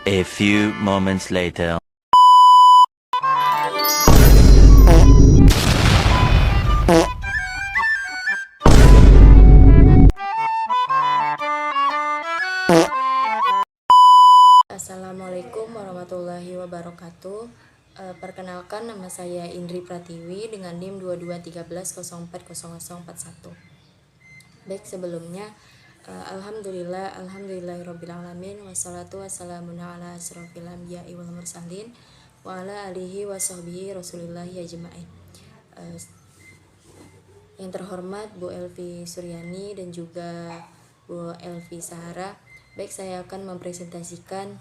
A few moments later. Assalamualaikum warahmatullahi wabarakatuh. Perkenalkan, nama saya Indri Pratiwi dengan NIM 2213040041. Baik, sebelumnya alhamdulillahirabbil wassalatu wassalamu ala asrofil anbiya'i wal mursalin wa ala alihi wa sahbihi rasulillahi ajma'in. Yang terhormat Bu Elvi Suryani dan juga Bu Elvi Sahara, baik, saya akan mempresentasikan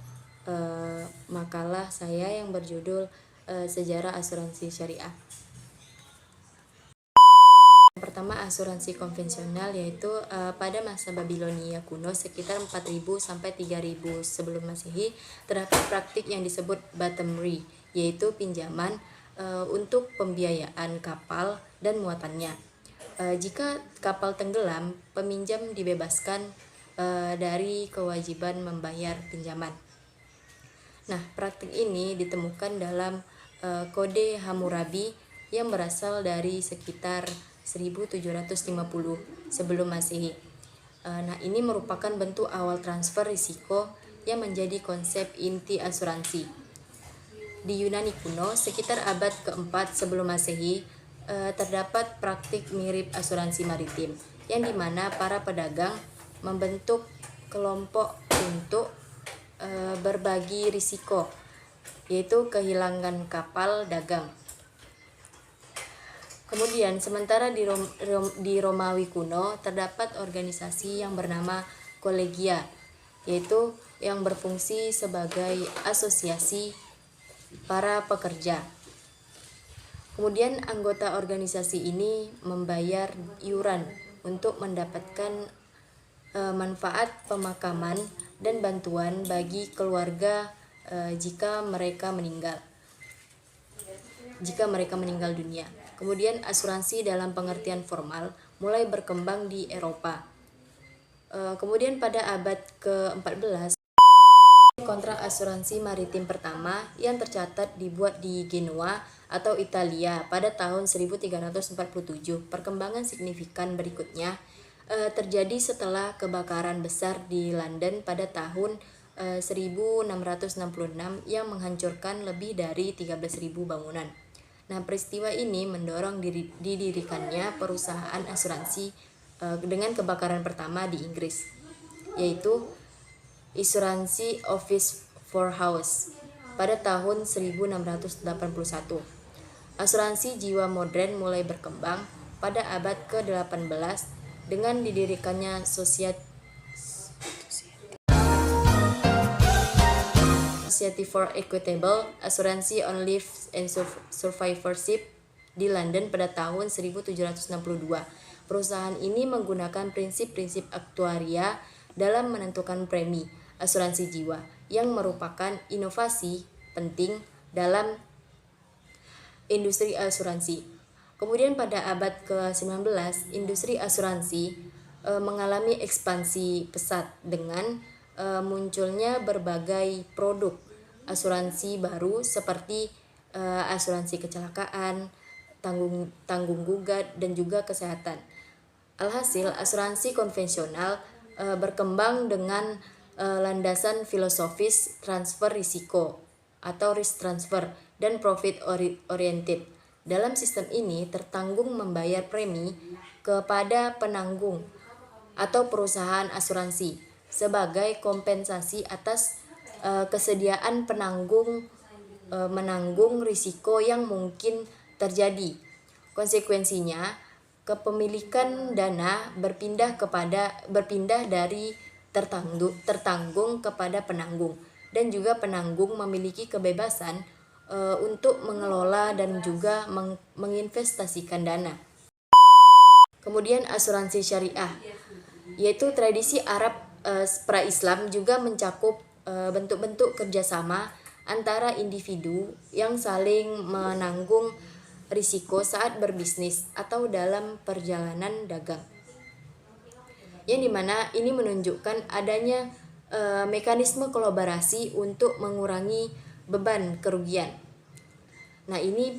makalah saya yang berjudul Sejarah Asuransi Syariah. Pertama, asuransi konvensional, yaitu pada masa Babilonia kuno sekitar 4000 sampai 3000 sebelum Masehi terdapat praktik yang disebut bottomry, yaitu pinjaman untuk pembiayaan kapal dan muatannya. Jika kapal tenggelam, peminjam dibebaskan dari kewajiban membayar pinjaman. Nah, praktik ini ditemukan dalam Kode Hammurabi yang berasal dari sekitar 1750 sebelum Masehi. Nah, ini merupakan bentuk awal transfer risiko yang menjadi konsep inti asuransi. Di Yunani kuno sekitar abad keempat sebelum Masehi terdapat praktik mirip asuransi maritim, yang dimana para pedagang membentuk kelompok untuk berbagi risiko, yaitu kehilangan kapal dagang. Kemudian, sementara di Romawi kuno terdapat organisasi yang bernama Collegia, yaitu yang berfungsi sebagai asosiasi para pekerja. Kemudian anggota organisasi ini membayar iuran untuk mendapatkan manfaat pemakaman dan bantuan bagi keluarga jika mereka meninggal dunia. Kemudian asuransi dalam pengertian formal mulai berkembang di Eropa. Kemudian pada abad ke-14 kontrak asuransi maritim pertama yang tercatat dibuat di Genoa atau Italia pada tahun 1347. Perkembangan signifikan berikutnya terjadi setelah kebakaran besar di London pada tahun 1666 yang menghancurkan lebih dari 13.000 bangunan. Nah, peristiwa ini mendorong didirikannya perusahaan asuransi dengan kebakaran pertama di Inggris, yaitu Insurance Office for House pada tahun 1681. Asuransi jiwa modern mulai berkembang pada abad ke-18 dengan didirikannya Society for Equitable Assurance on Life and Survivorship di London pada tahun 1762. Perusahaan ini menggunakan prinsip-prinsip aktuaria dalam menentukan premi asuransi jiwa, yang merupakan inovasi penting dalam industri asuransi. Kemudian pada abad ke-19, industri asuransi mengalami ekspansi pesat dengan munculnya berbagai produk asuransi baru seperti asuransi kecelakaan, tanggung gugat, dan juga kesehatan. Alhasil, asuransi konvensional berkembang dengan landasan filosofis transfer risiko atau risk transfer dan profit oriented. Dalam sistem ini, tertanggung membayar premi kepada penanggung atau perusahaan asuransi sebagai kompensasi atas kesediaan penanggung menanggung risiko yang mungkin terjadi. Konsekuensinya, kepemilikan dana berpindah dari tertanggung kepada penanggung, dan juga penanggung memiliki kebebasan untuk mengelola dan juga menginvestasikan dana. Kemudian asuransi syariah, yaitu tradisi Arab pra-Islam, juga mencakup bentuk-bentuk kerjasama antara individu yang saling menanggung risiko saat berbisnis atau dalam perjalanan dagang, yang dimana ini menunjukkan adanya mekanisme kolaborasi untuk mengurangi beban kerugian. Nah, ini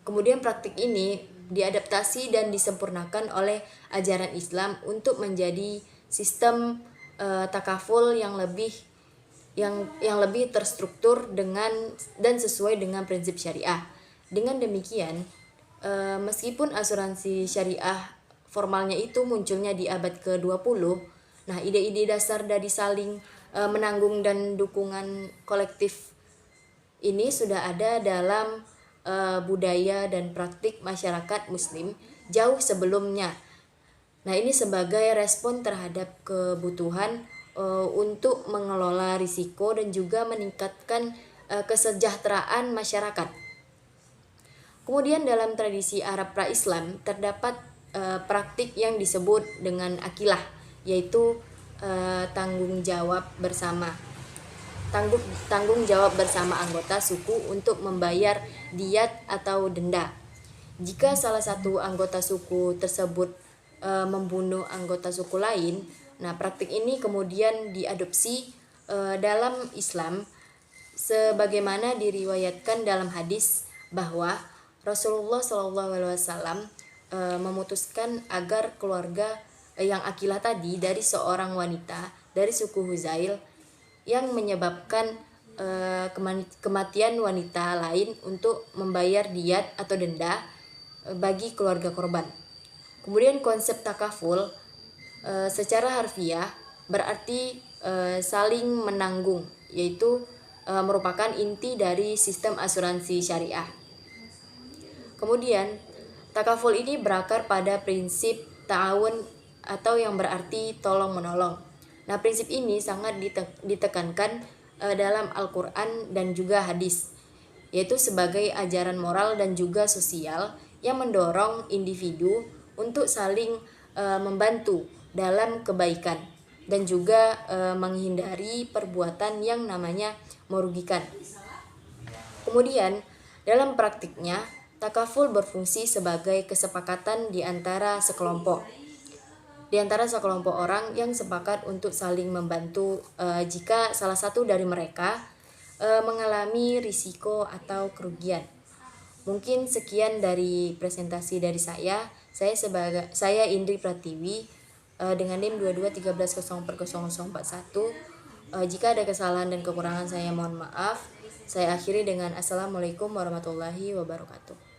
kemudian praktik ini diadaptasi dan disempurnakan oleh ajaran Islam untuk menjadi sistem takaful yang lebih terstruktur dan sesuai dengan prinsip syariah. Dengan demikian, meskipun asuransi syariah formalnya itu munculnya di abad ke-20, nah ide-ide dasar dari saling menanggung dan dukungan kolektif ini sudah ada dalam budaya dan praktik masyarakat muslim jauh sebelumnya. Nah, ini sebagai respon terhadap kebutuhan untuk mengelola risiko dan juga meningkatkan kesejahteraan masyarakat. Kemudian dalam tradisi Arab pra-Islam terdapat praktik yang disebut dengan akilah, yaitu tanggung jawab bersama anggota suku untuk membayar diat atau denda. Jika salah satu anggota suku tersebut membunuh anggota suku lain, nah praktik ini kemudian diadopsi dalam Islam sebagaimana diriwayatkan dalam hadis bahwa Rasulullah SAW memutuskan agar keluarga yang akilah tadi dari seorang wanita dari suku Huzail yang menyebabkan kematian wanita lain untuk membayar diat atau denda bagi keluarga korban. Kemudian konsep takaful secara harfiah berarti saling menanggung, yaitu merupakan inti dari sistem asuransi syariah. Kemudian takaful ini berakar pada prinsip ta'awun atau yang berarti tolong menolong. Nah, prinsip ini sangat ditekankan dalam Al-Quran dan juga hadis, yaitu sebagai ajaran moral dan juga sosial yang mendorong individu untuk saling membantu dalam kebaikan dan juga menghindari perbuatan yang namanya merugikan. Kemudian, dalam praktiknya, takaful berfungsi sebagai kesepakatan di antara sekelompok orang yang sepakat untuk saling membantu jika salah satu dari mereka mengalami risiko atau kerugian. Mungkin sekian dari presentasi dari saya. Saya Indri Pratiwi dengan NIM 2213004041. Jika ada kesalahan dan kekurangan saya mohon maaf. Saya akhiri dengan Assalamualaikum warahmatullahi wabarakatuh.